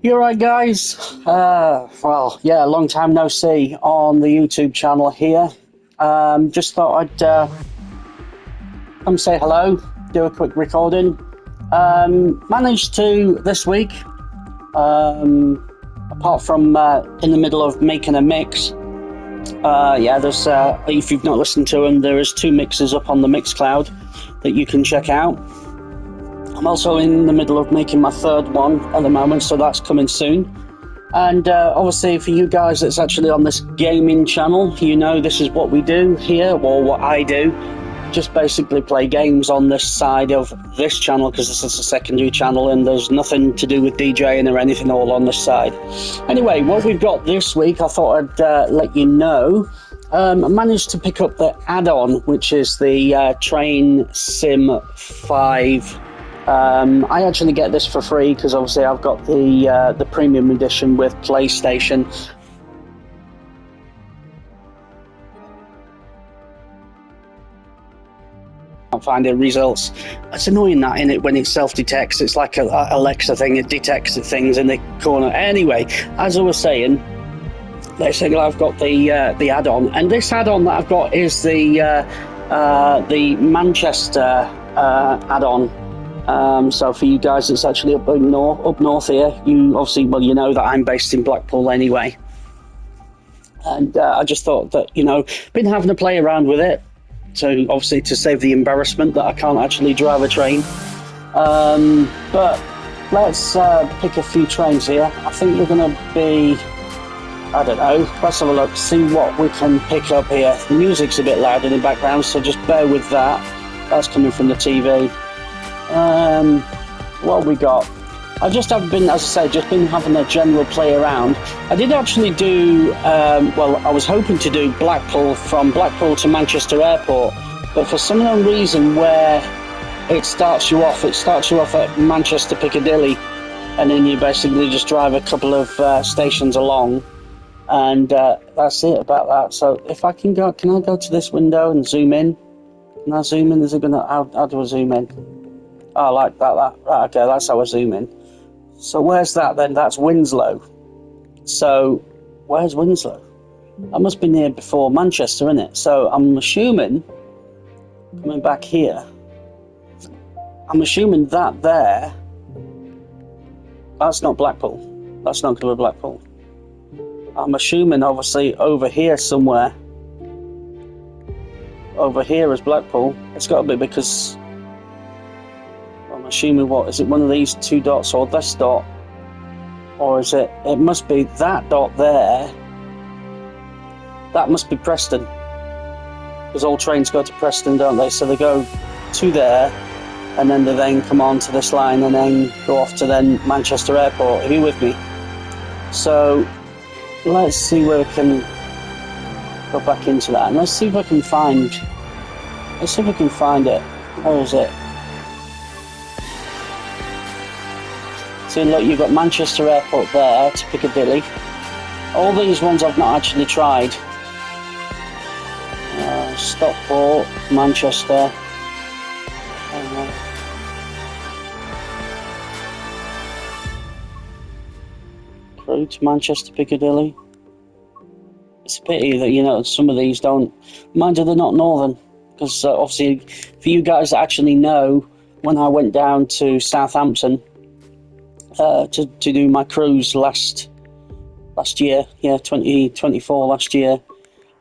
You alright, guys? Well, yeah, long time no see on the YouTube channel here. Just thought I'd come say hello, do a quick recording. Managed to this week, apart from in the middle of making a mix. Yeah, there's if you've not listened to them, there is 2 mixes up on the Mixcloud that you can check out. I'm also in the middle of making my 3rd one at the moment, so that's coming soon. And obviously for you guys that's actually on this gaming channel, you know this is what we do here, or what I do. Just basically play games on this side of this channel, because this is a secondary channel and there's nothing to do with DJing or anything all on this side. Anyway, what we've got this week, I thought I'd let you know. I managed to pick up the add-on, which is the Train Sim 5. I actually get this for free because obviously I've got the premium edition with PlayStation. Can't find the results. It's annoying that in it when it self-detects. It's like a Alexa thing. It detects the things in the corner. Anyway, as I was saying, basically I've got the add-on, and this add-on that I've got is the Manchester add-on. So for you guys that's actually up north here, you obviously, well, you know that I'm based in Blackpool anyway. And I just thought that, been having a play around with it, so obviously to save the embarrassment that I can't actually drive a train. But let's pick a few trains here. I think we're going to be, I don't know, let's have a look, see what we can pick up here. The music's a bit loud in the background, so just bear with that. That's coming from the TV. What we got? I just have been, as I say, just been having a general play around. I did actually do, well, I was hoping to do Blackpool, from Blackpool to Manchester Airport, but for some unknown reason where it starts you off at Manchester Piccadilly, and then you basically just drive a couple of stations along, and that's it about that. So if I can I go to this window and zoom in? Can I zoom in? Is it gonna, how do I zoom in? Oh, like that. Right, okay, that's how I zoom in. So where's that then? That's Winslow. So where's Winslow? That must be near before Manchester, isn't it? So I'm assuming, coming back here, I'm assuming that there, that's not Blackpool. That's not going to be Blackpool. I'm assuming obviously over here somewhere, over here is Blackpool. It's got to be, because I'm assuming, what is it, one of these 2 dots or this dot, or is it must be that dot there. That must be Preston, because all trains go to Preston, don't they? So they go to there and then they then come on to this line and then go off to then Manchester Airport. Are you with me? So let's see where we can go back into that, and let's see if I can find it. Where is it? So look, you've got Manchester Airport there to Piccadilly. All these ones I've not actually tried. Stockport, Manchester. Crewe to Manchester Piccadilly. It's a pity that, some of these don't. Mind you, they're not northern. Because obviously, for you guys that actually know, when I went down to Southampton, to do my cruise last year, 2024 last year,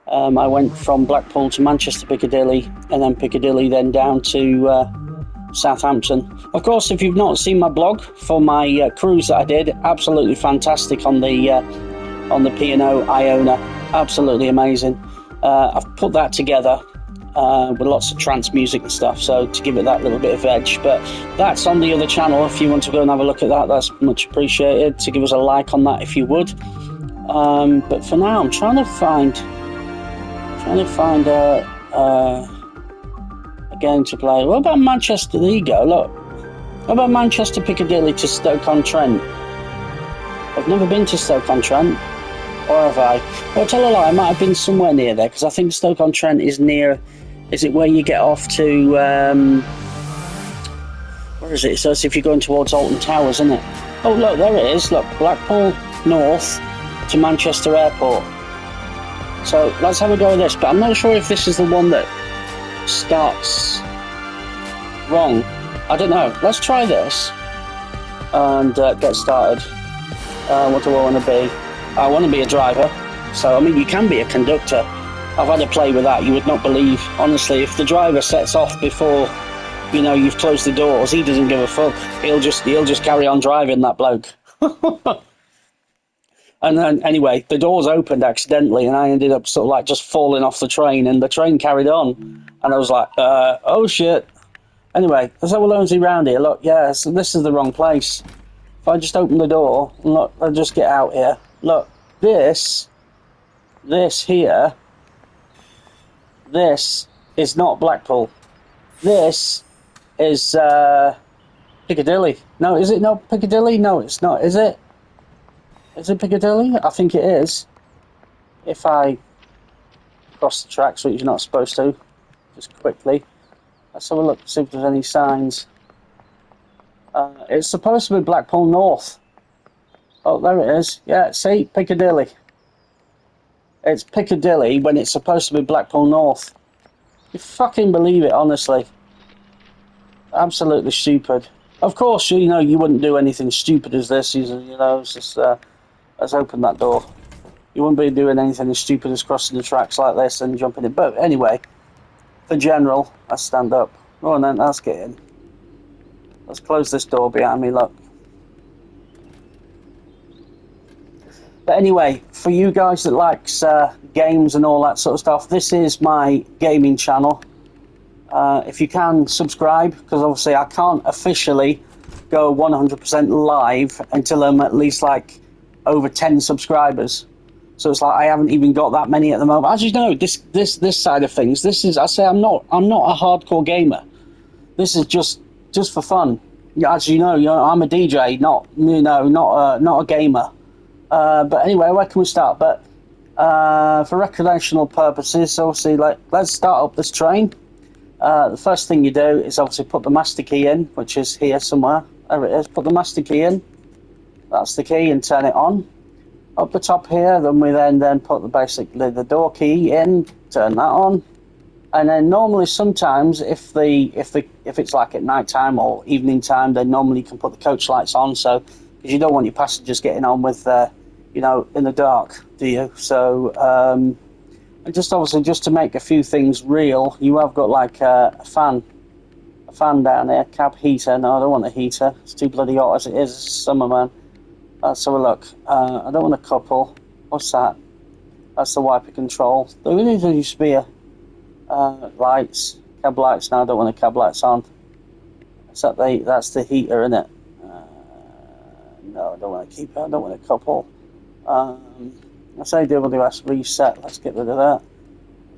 I went from Blackpool to Manchester Piccadilly, and then Piccadilly then down to Southampton. Of course, if you've not seen my blog for my cruise that I did, absolutely fantastic on the P&O Iona, absolutely amazing. I've put that together with lots of trance music and stuff, so to give it that little bit of edge. But that's on the other channel. If you want to go and have a look at that, that's much appreciated. To give us a like on that if you would. But for now, I'm trying to find a game to play. What about Manchester? There you go. Look. What about Manchester Piccadilly to Stoke-on-Trent? I've never been to Stoke-on-Trent, or have I? Well, tell a lie, I might have been somewhere near there, because I think Stoke-on-Trent is near. Is it where you get off to? Where Where is it? It says if you're going towards Alton Towers, isn't it? Oh, look, there it is. Look, Blackpool North to Manchester Airport. So let's have a go with this, but I'm not sure if this is the one that starts wrong. I don't know. Let's try this and get started. What do I want to be? I want to be a driver. So, I mean, you can be a conductor. I've had a play with that. You would not believe, honestly, if the driver sets off before, you know, you've closed the doors, he doesn't give a fuck. He'll just carry on driving, that bloke. And then, anyway, the doors opened accidentally, and I ended up sort of like just falling off the train, and the train carried on. And I was like, oh shit. Anyway, let's have a lonesy round here. Look, yeah, so this is the wrong place. If I just open the door, and look, I'll just get out here. Look, this here, this is not Blackpool. This is Piccadilly. No, is it not Piccadilly? No, it's not, is it? Is it Piccadilly? I think it is. If I cross the tracks, which you're not supposed to, just quickly. Let's have a look, see if there's any signs. It's supposed to be Blackpool North. Oh, there it is. Yeah, see, Piccadilly. It's Piccadilly when it's supposed to be Blackpool North. You fucking believe it, honestly. Absolutely stupid. Of course, you know, you wouldn't do anything stupid as this. You know, it's just, let's open that door. You wouldn't be doing anything as stupid as crossing the tracks like this and jumping in. But anyway, for general, let's stand up. Oh, and then let's get in. Let's close this door behind me, look. But anyway, for you guys that likes games and all that sort of stuff, this is my gaming channel. If you can, subscribe, because obviously I can't officially go 100% live until I'm at least like over 10 subscribers. So it's like I haven't even got that many at the moment. As you know, this side of things, this is, I say I'm not a hardcore gamer. This is just for fun. As you know, I'm a DJ, not a gamer. But anyway, where can we start? But for recreational purposes, obviously, let's start up this train. The first thing you do is obviously put the master key in, which is here somewhere. There it is. Put the master key in. That's the key, and turn it on. Up the top here, then we then put the door key in, turn that on. And then normally sometimes if it's like at night time or evening time, then normally you can put the coach lights on, so because you don't want your passengers getting on with in the dark, do you? So and just obviously just to make a few things real, you have got like a fan down there, cab heater. No, I don't want a heater. It's too bloody hot as it is. It's summer, man. Let's have a look. I don't want a couple. What's that? That's the wiper control. There really used to be a lights, cab lights. Now I don't want the cab lights on. That's the heater, isn't it? No, I don't want to keep it. I don't want a couple. I say WS reset. Let's get rid of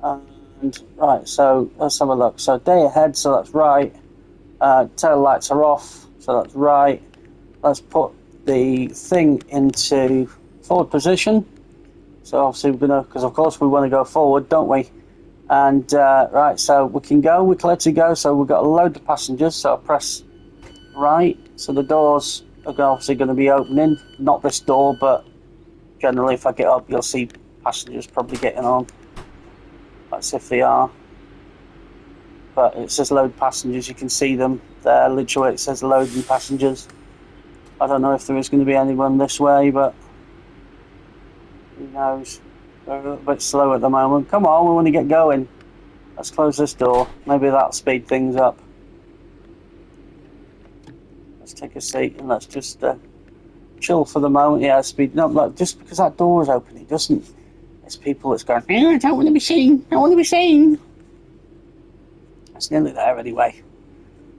that. And right, so let's have a look. So day ahead, so that's right. Tail lights are off, so that's right. Let's put the thing into forward position. So obviously we're gonna, because of course we want to go forward, don't we? And right, so we can go. We clear to go. So we've got a load of passengers. So I press right. So the doors are obviously going to be opening. Not this door, but generally, if I get up, you'll see passengers probably getting on. That's if they are. But it says load passengers. You can see them there. Literally, it says loading passengers. I don't know if there is going to be anyone this way, but who knows? They're a little bit slow at the moment. Come on, we want to get going. Let's close this door. Maybe that'll speed things up. Let's take a seat and let's just chill for the moment. Yeah, speed. No, look, just because that door is open, it doesn't. It's people that's going, I don't want to be seen. I want to be seen. It's nearly there anyway.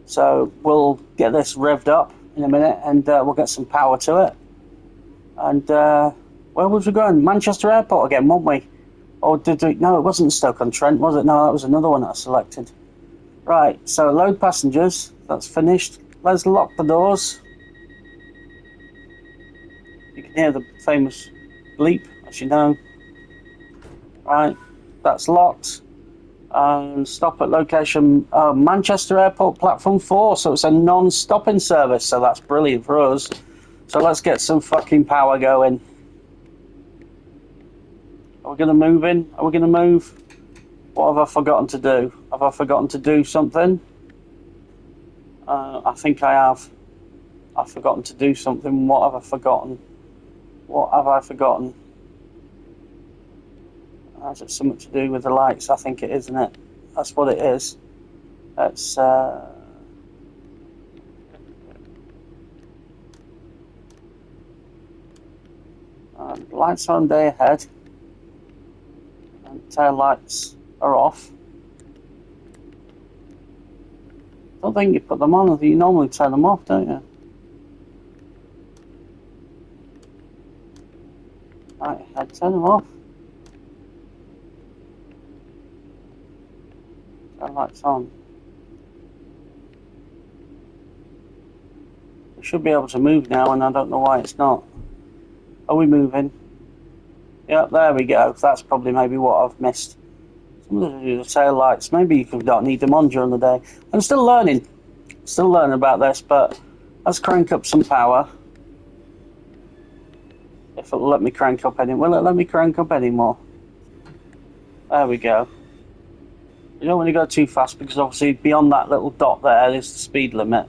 So we'll get this revved up in a minute and we'll get some power to it. And where was we going? Manchester Airport again, won't we? Or did we? No, it wasn't Stoke-on-Trent, was it? No, that was another one that I selected. Right, so load passengers. That's finished. Let's lock the doors. You can hear the famous bleep, as you know. Right, that's locked. Stop at location Manchester Airport Platform 4, so it's a non-stopping service, so that's brilliant for us. So let's get some fucking power going. Are we going to move in? Are we going to move? What have I forgotten to do? Have I forgotten to do something? I think I have. I've forgotten to do something. What have I forgotten? What have I forgotten? Has it something to do with the lights? I think it is, isn't it? That's what it is. It's lights are on day ahead, and tail lights are off. I don't think you put them on. You normally turn them off, don't you? Right ahead, turn them off. Tail lights on. We should be able to move now, and I don't know why it's not. Are we moving? Yep, there we go. That's probably maybe what I've missed. Some of the tail lights, maybe you don't need them on during the day. I'm still learning about this, but let's crank up some power. If it'll let me crank up any, will it let me crank up any more? There we go. You don't want to go too fast because obviously beyond that little dot there is the speed limit.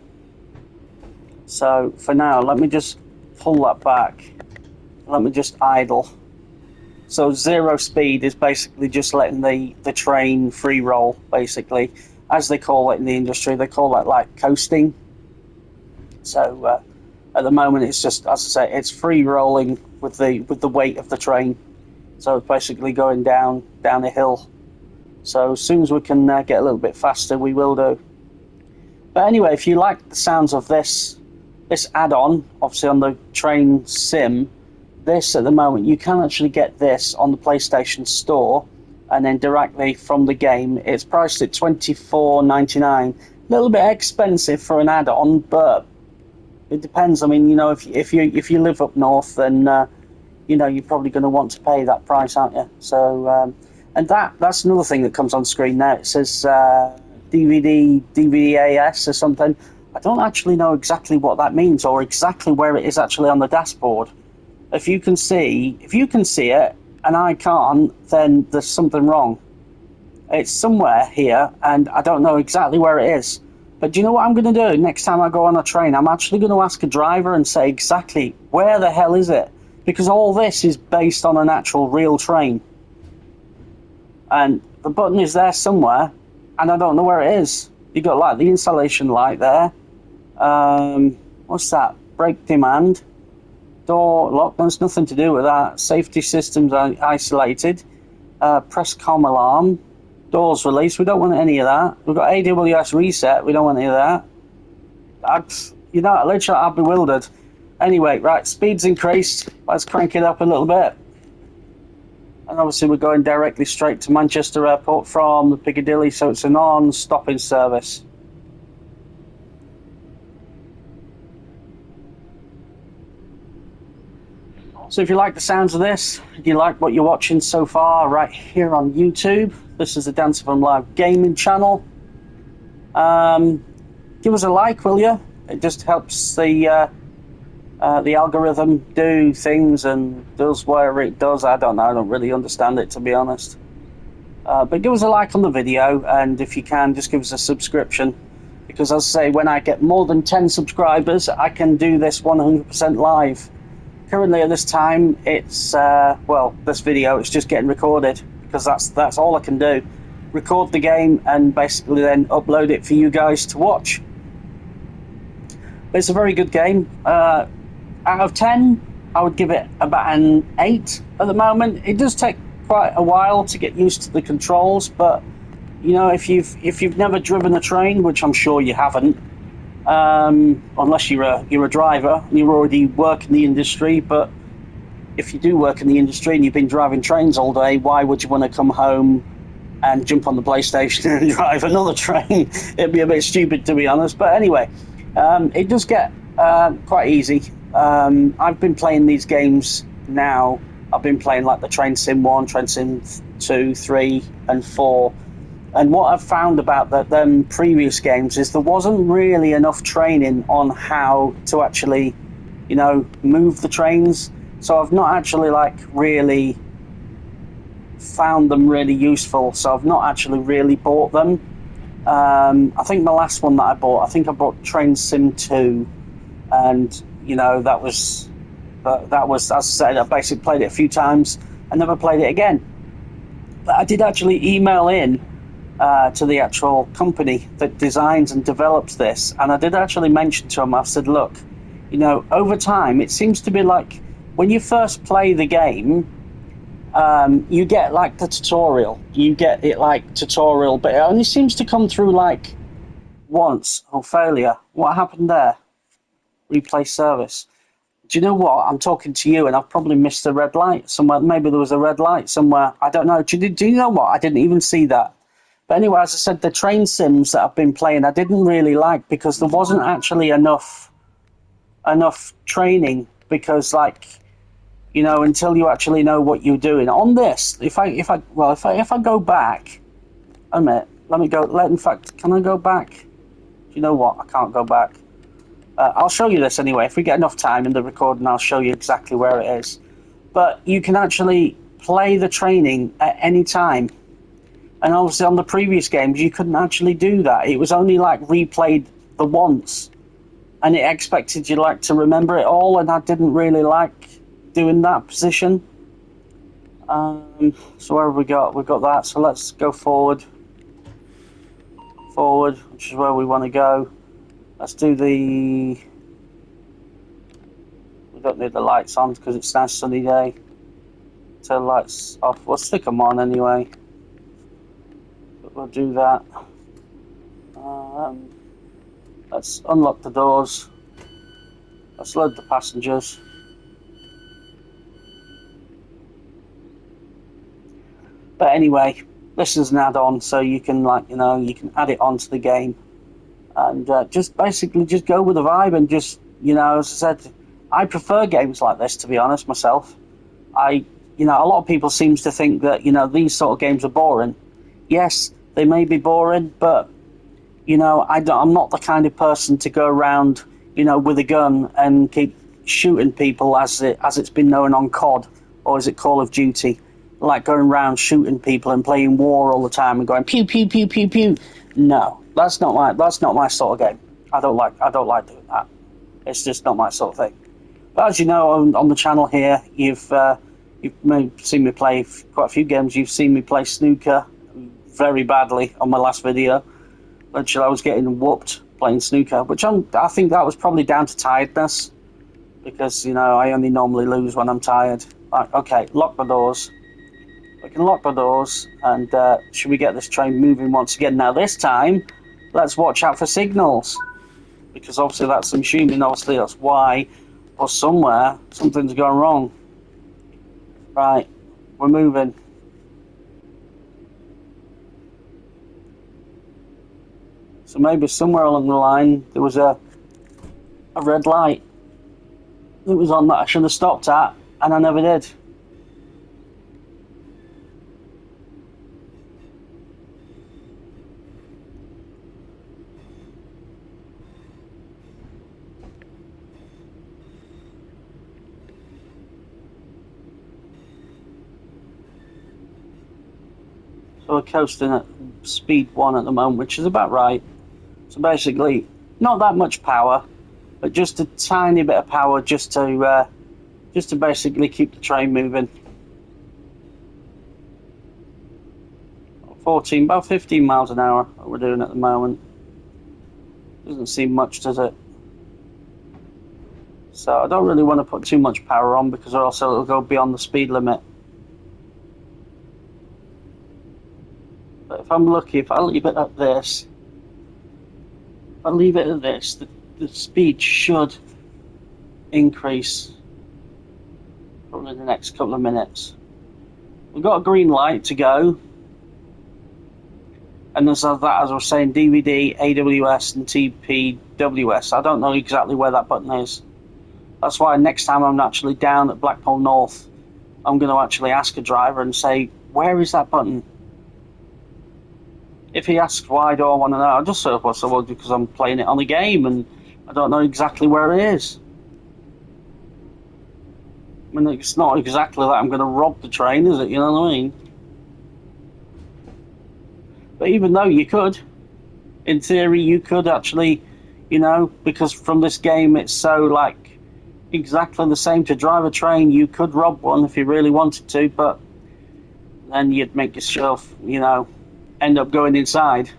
So for now, let me just pull that back. Let me just idle. So 0 speed is basically just letting the train free roll, basically. As they call it in the industry, they call that like coasting. So at the moment, it's just, as I say, it's free rolling with the weight of the train. So it's basically going down a hill. So as soon as we can get a little bit faster, we will do. But anyway, if you like the sounds of this add-on, obviously on the train sim, this at the moment, you can actually get this on the PlayStation Store, and then directly from the game. It's priced at $24.99. A little bit expensive for an add-on, but it depends. I mean, you know, if you live up north, then you know you're probably going to want to pay that price, aren't you? So, and that's another thing that comes on screen now. It says DVDAS or something. I don't actually know exactly what that means or exactly where it is actually on the dashboard. If you can see it and I can't, then there's something wrong. It's somewhere here, and I don't know exactly where it is. But do you know what I'm going to do next time I go on a train? I'm actually going to ask a driver and say exactly where the hell is it? Because all this is based on an actual real train. And the button is there somewhere, and I don't know where it is. You've got like the installation light there. What's that? Brake demand. Door lock, there's nothing to do with that. Safety systems are isolated. Press com alarm. Doors release, we don't want any of that. We've got AWS reset, we don't want any of that. Literally, I'm bewildered. Anyway, right, speed's increased. Let's crank it up a little bit. And obviously we're going directly straight to Manchester Airport from the Piccadilly, so it's a non-stopping service. So if you like the sounds of this, if you like what you're watching so far right here on YouTube, this is the Dance From Live gaming channel. Give us a like, will you? It just helps the algorithm do things and does whatever it does. I don't know, I don't really understand it, to be honest. But give us a like on the video, and if you can, just give us a subscription. Because as I say, when I get more than 10 subscribers, I can do this 100% live. Currently at this time, it's, this video, it's just getting recorded, because that's all I can do. Record the game and basically then upload it for you guys to watch. But it's a very good game. Out of 10, I would give it about an 8 at the moment. It does take quite a while to get used to the controls, but you know, if you've never driven a train, which I'm sure you haven't, unless you're a driver and you already work in the industry. But if you do work in the industry and you've been driving trains all day, why would you want to come home and jump on the PlayStation and drive another train? It'd be a bit stupid, to be honest. But anyway, it does get quite easy. I've been playing these games now. I've been playing like the Train Sim 1, Train Sim 2, 3 and 4 And what I've found about them previous games is there wasn't really enough training on how to actually, move the trains. So I've not actually really found them really useful. So I've not actually really bought them. I think the last one that I bought, I think I bought Train Sim 2, and that was, as I said, I basically played it a few times and never played it again. But I did actually email in to the actual company that designs and develops this, and I did actually mention to them, I said, look, over time, it seems to be like when you first play the game, you get the tutorial. You get it tutorial, but it only seems to come through once. Oh, failure. What happened there? Replay service. Do you know what? I'm talking to you and I've probably missed a red light somewhere. Maybe there was a red light somewhere. I don't know. Do you know what? I didn't even see that. But anyway, as I said, the train sims that I've been playing, I didn't really like because there wasn't actually enough training because until you actually know what you're doing. On this, if I go back, a minute, let me go. In fact, can I go back? Do you know what? I can't go back. I'll show you this anyway. If we get enough time in the recording, I'll show you exactly where it is. But you can actually play the training at any time. And obviously on the previous games, you couldn't actually do that. It was only replayed the once. And it expected you to remember it all, and I didn't really like doing that position. So where have we got? We've got that. So let's go forward, which is where we want to go. Let's do the. We don't need the lights on because it's a nice sunny day. Turn lights off. We'll stick them on anyway. But we'll do that. Let's unlock the doors. Let's load the passengers. But anyway, this is an add-on, so you can you can add it onto the game, and just basically just go with the vibe and just as I said, I prefer games like this, to be honest myself. A lot of people seems to think that these sort of games are boring. Yes, they may be boring, but I'm not the kind of person to go around with a gun and keep shooting people as it's been known on COD, or is it Call of Duty, going around shooting people and playing war all the time and going pew pew pew pew pew. No, that's not my sort of game. I don't like doing that. It's just not my sort of thing. But as you know, on the channel here, you've seen me play quite a few games. You've seen me play snooker very badly on my last video. Literally, I was getting whooped playing snooker, which I think that was probably down to tiredness, because I only normally lose when I'm tired. Right, okay, lock the doors. We can lock the doors, and should we get this train moving once again? Now this time, let's watch out for signals, because obviously I'm assuming obviously that's why, or somewhere, something's gone wrong. Right, we're moving. So maybe somewhere along the line there was a red light that was on that I should have stopped at, and I never did. So we're coasting at speed 1 at the moment, which is about right. So basically, not that much power, but just a tiny bit of power just to basically keep the train moving. about 15 miles an hour that we're doing at the moment. Doesn't seem much, does it? So I don't really want to put too much power on, because also it'll go beyond the speed limit. But if I'm lucky, if I leave it at this, the speed should increase probably in the next couple of minutes. We've got a green light to go. And there's that, as I was saying, DVD, AWS, and TPWS. I don't know exactly where that button is. That's why next time I'm actually down at Blackpool North, I'm going to actually ask a driver and say, where is that button? if he asks why do I want to know, I just sort of say, well, because I'm playing it on a game and I don't know exactly where it is. I mean, it's not exactly that I'm going to rob the train, is it? You know what I mean? But even though you could, in theory, you could actually, because from this game it's so like exactly the same to drive a train. You could rob one if you really wanted to, but then you'd make yourself, end up going inside.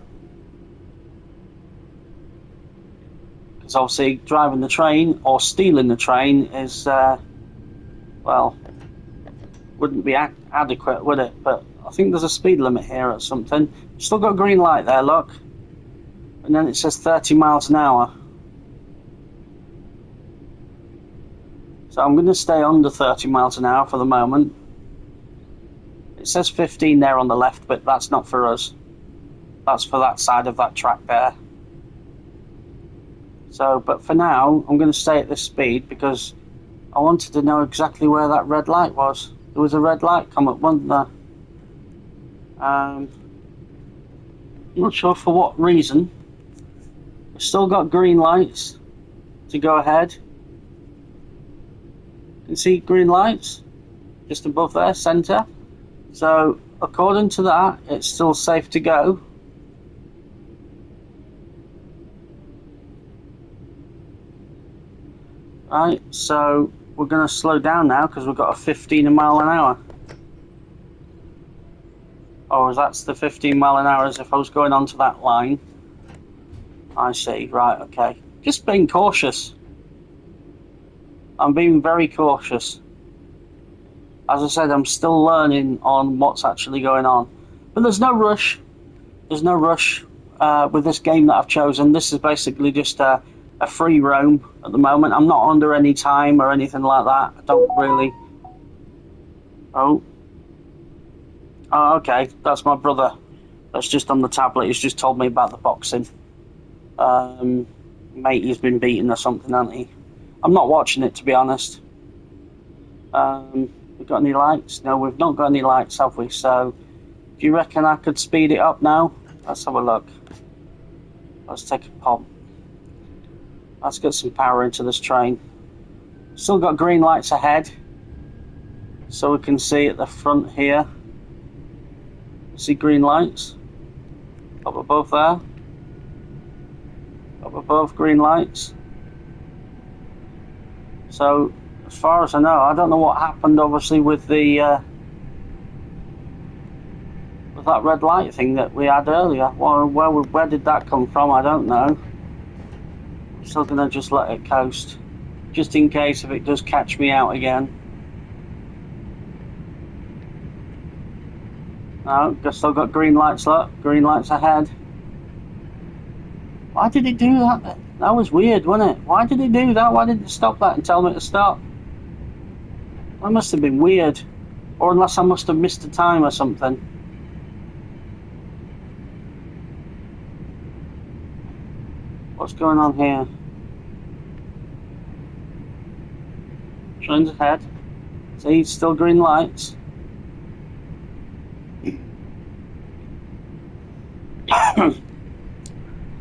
Because obviously, driving the train or stealing the train is, well, wouldn't be adequate, would it? But I think there's a speed limit here or something. Still got a green light there, look. And then it says 30 miles an hour. So I'm going to stay under 30 miles an hour for the moment. It says 15 there on the left, but that's not for us. That's for that side of that track there. So, but for now, I'm going to stay at this speed because I wanted to know exactly where that red light was. There was a red light come up, wasn't there? I'm not sure for what reason. We've still got green lights to go ahead. You can see green lights just above there, centre. So, according to that, it's still safe to go. Right, so we're going to slow down now because we've got a 15 mile an hour. Oh, that's the 15 mile an hour as if I was going onto that line. I see, right, okay. Just being cautious. I'm being very cautious. As I said, I'm still learning on what's actually going on. But there's no rush. There's no rush with this game that I've chosen. This is basically just a free roam at the moment. I'm not under any time or anything like that. I don't really... Oh, okay. That's my brother. That's just on the tablet. He's just told me about the boxing. Mate, he's been beaten or something, hasn't he? I'm not watching it, to be honest. We've got any lights? No, we've not got any lights, have we? So, do you reckon I could speed it up now? Let's have a look. Let's take a pop. Let's get some power into this train. Still got green lights ahead. So we can see at the front here. See green lights. Up above there. Up above, green lights. So, as far as I know, I don't know what happened, obviously, with the with that red light thing that we had earlier. Well, where did that come from? I don't know. I'm still gonna just let it coast, just in case if it does catch me out again. No, still got green lights. Look, green lights ahead. Why did it do that? That was weird, wasn't it? Why did it do that? Why didn't it stop that and tell me to stop? That must have been weird. Or unless I must have missed the time or something. What's going on here? Train's ahead. See, still green lights.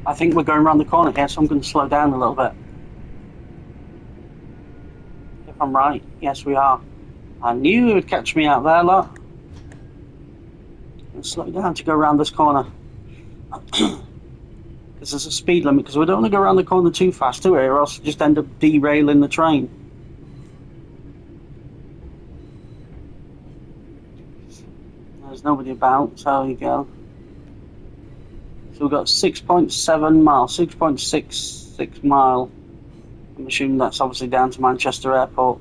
I think we're going around the corner here, so I'm going to slow down a little bit. If I'm right, yes we are. I knew it would catch me out there, look. Let's slow down to go around this corner. Because there's a speed limit, because we don't want to go around the corner too fast, do we? Or else we just end up derailing the train. There's nobody about, so there you go. So we've got 6.7 miles, 6.66 mile. I'm assuming that's obviously down to Manchester Airport.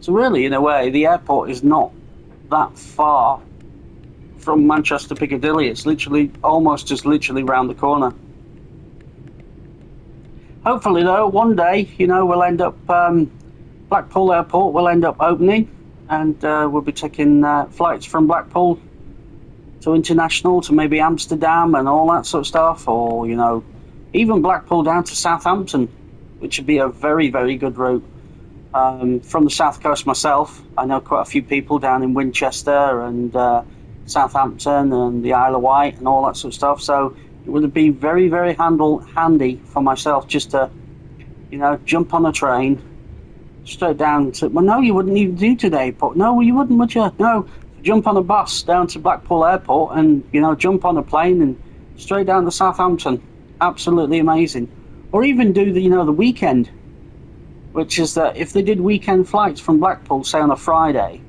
So really, in a way, the airport is not that far from Manchester Piccadilly. It's literally, almost just literally round the corner. Hopefully, though, one day, we'll end up, Blackpool Airport will end up opening, and we'll be taking flights from Blackpool to international, to maybe Amsterdam and all that sort of stuff, or, even Blackpool down to Southampton, which would be a very, very good route. From the south coast myself, I know quite a few people down in Winchester and Southampton and the Isle of Wight and all that sort of stuff. So it would be very, very handy for myself just to, jump on a train straight down to. Well, no, you wouldn't even do to the airport. No, you wouldn't, would you? No, jump on a bus down to Blackpool Airport and jump on a plane and straight down to Southampton. Absolutely amazing. Or even do the weekend, which is that if they did weekend flights from Blackpool, say on a Friday,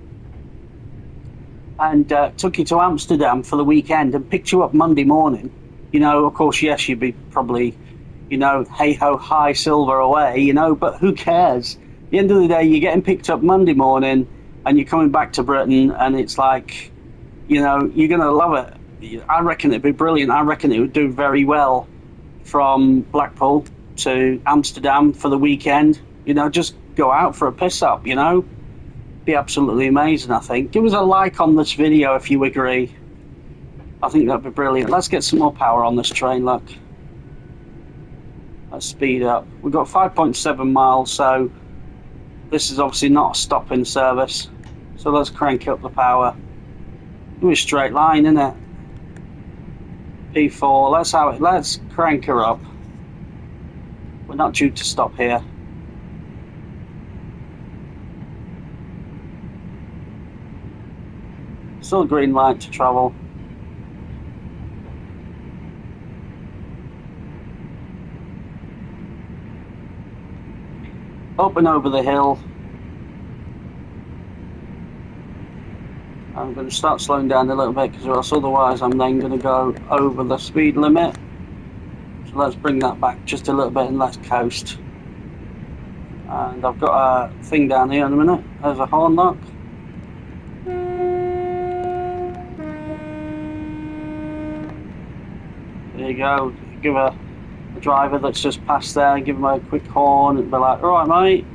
and took you to Amsterdam for the weekend and picked you up Monday morning, of course, yes, you'd be probably, hey ho, high silver away, but who cares? At the end of the day, you're getting picked up Monday morning and you're coming back to Britain, and it's like, you're going to love it. I reckon it'd be brilliant. I reckon it would do very well from Blackpool to Amsterdam for the weekend. Just go out for a piss up, Be absolutely amazing, I think. Give us a like on this video if you agree. I think that'd be brilliant. Let's get some more power on this train, look. Let's speed up. We've got 5.7 miles, so this is obviously not a stopping service. So let's crank up the power. It's a straight line, isn't it? P4, let's crank her up. We're not due to stop here. Still green light to travel. Up and over the hill. I'm going to start slowing down a little bit because otherwise I'm then going to go over the speed limit. So let's bring that back just a little bit and let's coast. And I've got a thing down here in a minute. There's a horn lock. There you go. Give a driver that's just passed there, give him a quick horn and be like, all right, mate.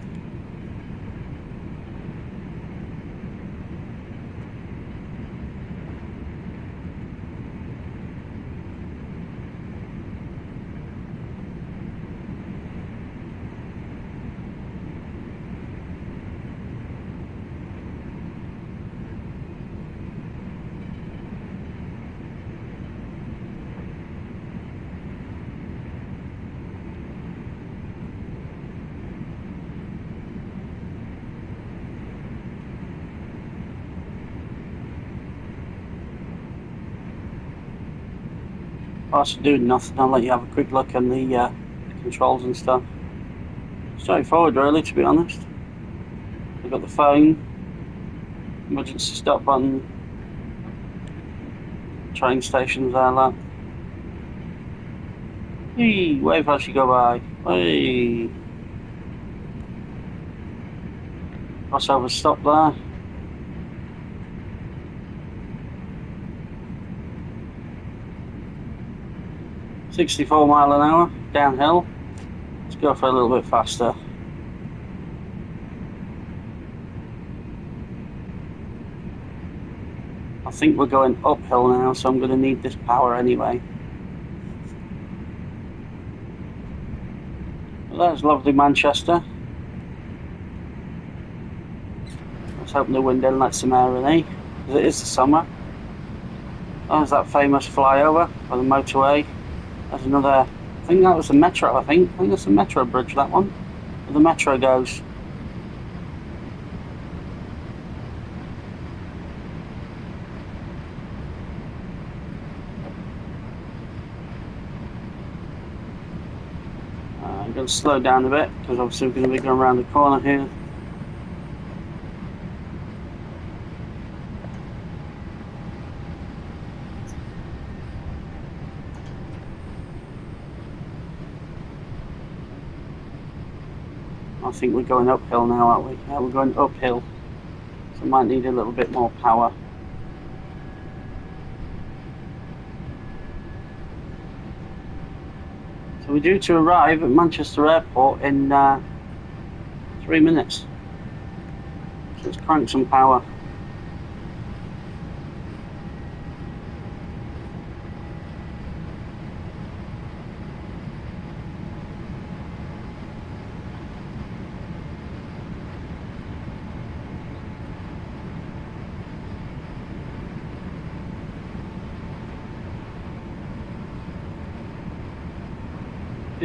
Whilst you're doing nothing, I'll let you have a quick look at the controls and stuff. Straightforward, really, to be honest. We've got the phone, emergency stop button, train stations there, look. Hey, wave as you go by. Hey. Crossover stop there. $64 miles an hour, downhill. Let's go for a little bit faster. I think we're going uphill now, so I'm going to need this power anyway. Well, that's lovely Manchester. Let's open the window and let some air in, eh? Because it is the summer. There's that famous flyover by the motorway. There's another, I think that was the metro, I think that's the metro bridge, that one. Where the metro goes. I'm going to slow down a bit, because obviously we're going to be going around the corner here. I think we're going uphill now, aren't we? Yeah, we're going uphill. So we might need a little bit more power. So we're due to arrive at Manchester Airport in 3 minutes. So let's crank some power.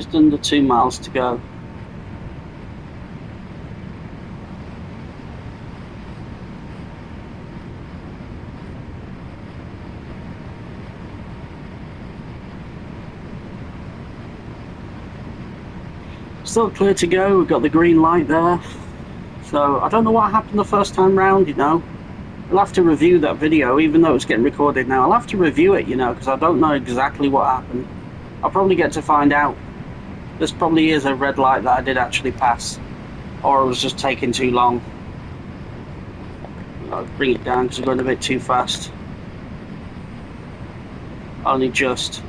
Just under 2 miles to go. Still clear to go, we've got the green light there. So I don't know what happened the first time round, you know. I'll have to review that video, even though it's getting recorded now. I'll have to review it, you know, because I don't know exactly what happened. I'll probably get to find out. This probably is a red light that I did actually pass, or it was just taking too long. I'll bring it down because I'm going a bit too fast. Only just.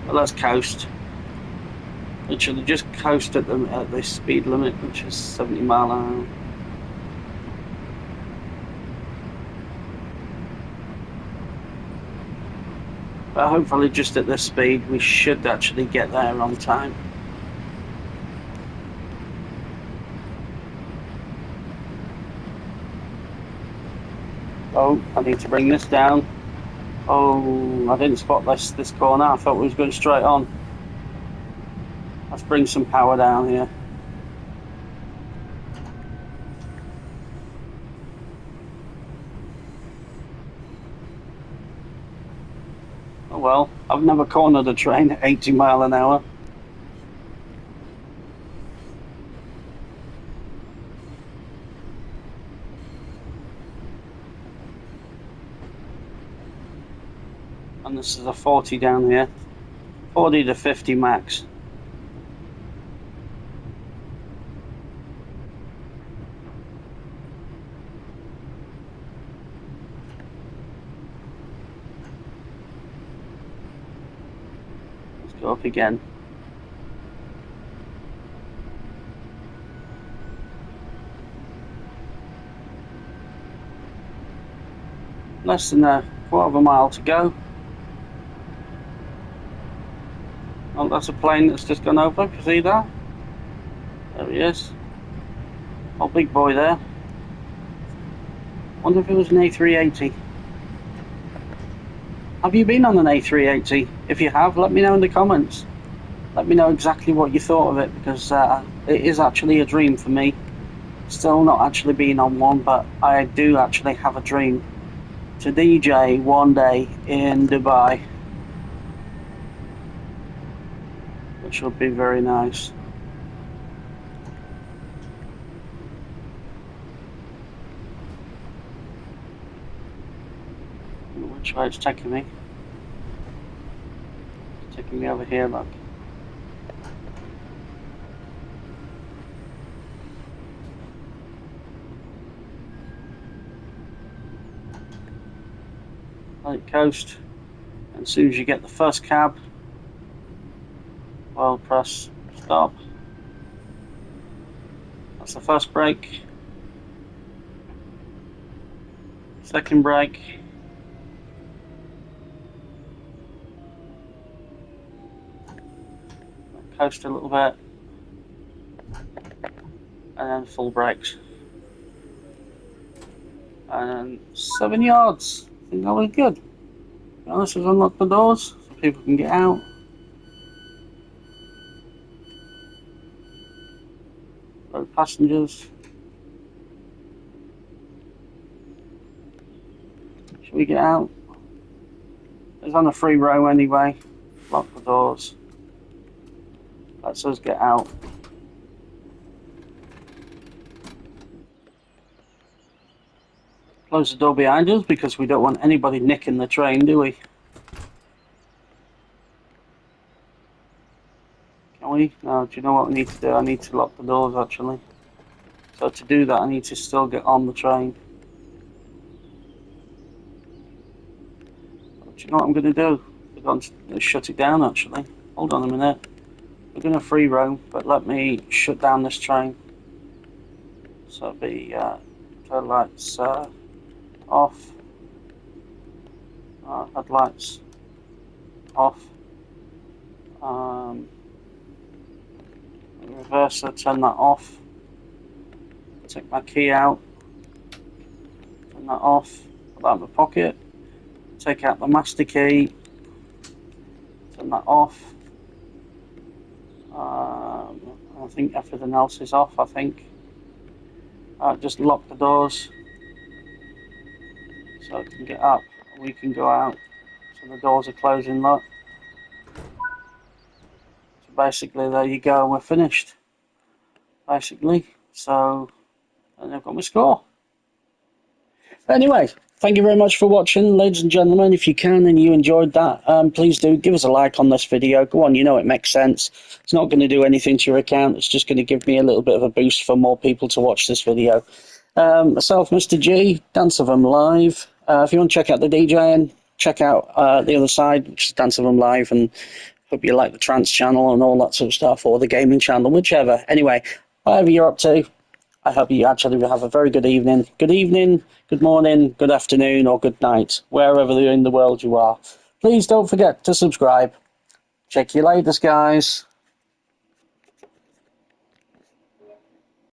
But let's coast. It should have just coasted at this speed limit, which is 70 mile an hour. But hopefully just at this speed we should actually get there on time. Oh, I need to bring this down. Oh, I didn't spot this corner. I thought we was going straight on. Let's bring some power down here. Oh well, I've never cornered a train at 80 mile an hour. And this is a 40 down here. 40 to 50 max. Let's go up again. Less than a quarter of a mile to go. Oh, that's a plane that's just gone over. Can you see that? There he is. Oh, big boy there. Wonder if it was an A380. Have you been on an A380? If you have, let me know in the comments. Let me know exactly what you thought of it, because it is actually a dream for me. Still not actually being on one, but I do actually have a dream to DJ one day in Dubai, which would be very nice. Which way it's taking me? It's taking me over here, look. Let it coast, and as soon as you get the first cab, well, press stop. That's the first brake. Second brake. Coast a little bit, and then full brakes. And 7 yards. I think that was good. Now this is unlock the doors so people can get out. Road passengers. Should we get out? It's on a free row anyway. Lock the doors. Let's us get out. Close the door behind us because we don't want anybody nicking the train, do we? Can we? No, do you know what we need to do? I need to lock the doors actually. So to do that I need to still get on the train. Do you know what I'm going to do? We're going to shut it down actually. Hold on a minute. We're going to free roam, but let me shut down this train. So it'll be headlights off. Headlights off. Reverser, turn that off. Take my key out. Turn that off. Put that in my pocket. Take out the master key. Turn that off. I think everything else is off, I think. Just lock the doors so I can get up and we can go out. So the doors are closing, look. So basically, there you go, and we're finished. Basically, so and I've got my score. Anyway, thank you very much for watching, ladies and gentlemen. If you can and you enjoyed that, please do give us a like on this video. Go on, you know it makes sense. It's not going to do anything to your account. It's just going to give me a little bit of a boost for more people to watch this video. Myself, Mr. G, Dance of Them Live. If you want to check out the DJing, check out the other side, which is Dance of Them Live, and hope you like the trance channel and all that sort of stuff, or the gaming channel, whichever. Anyway, whatever you're up to, I hope you actually have a very good evening. Good evening, good morning, good afternoon, or good night, wherever in the world you are. Please don't forget to subscribe. Check you later, guys.